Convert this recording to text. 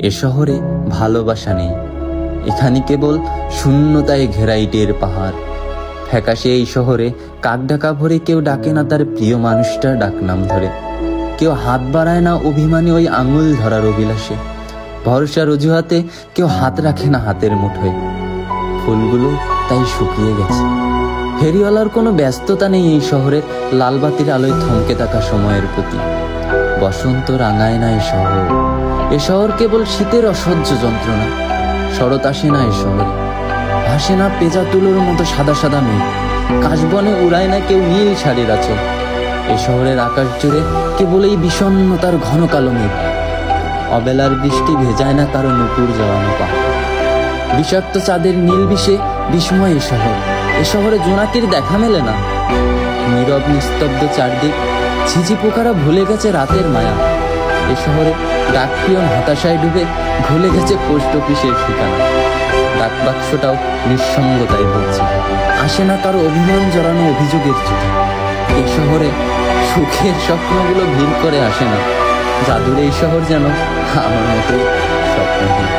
এ শহরে ভালোবাসা নেই, এখানে কেবল শূন্যতায় ঘেরা ইটের পাহাড়। ফ্যাকাশে এই শহরে কাক ডাকা ভরে কেউ ডাকে না তার প্রিয় মানুষটার ডাকনাম ধরে, কেউ হাত বাড়ায় না অভিমানী ওই আঙুল ধরার অভিলাষে, ভরসার অজুহাতে কেউ হাত রাখে না হাতের মুঠোয়। ফুলগুলো তাই শুকিয়ে গেছে। ফেরিওয়ালার কোনো ব্যস্ততা নেই এই শহরের লালবাতির আলোয় থমকে থাকা সময়ের প্রতি। বসন্ত রাঙায় না এ শহর কেবল শীতের অসহ্য যন্ত্রণা। শরৎ আসে না এ শহরে, ভাসে না পেঁজা তুলোর মতো সাদা সাদা মেঘ, কাশবনে উড়ায় না কেউ নীল শাড়ির আঁচল। এ শহরের আকাশ জুড়ে কেবল এই বিষণ্ণতার ঘন কালো মেঘ। অবেলার বৃষ্টি ভেজায় না কারো নুপুর জড়ানো পা। বিষাক্ত চাঁদের নীল বিষে বিস্ময় এ শহরে জোনাকির দেখা মেলে না। নীরব নিস্তব্ধ চারদিক, ঝিঝি পোকারা ভুলে গেছে রাতের মায়া। এ শহরে ডাকপিয়ন হতাশায় ডুবে ভুলে গেছে পোস্ট অফিসের ঠিকানা। ডাক বাক্সটাও নিঃসঙ্গতায় ভুগছে, আসে না কারো অভিমান জড়ানো অভিযোগের চিঠি। এ শহরে সুখের স্বপ্নগুলো ভিড় করে আসে না। জাদুর এই শহর যেন আমার মতো স্বপ্নহীন।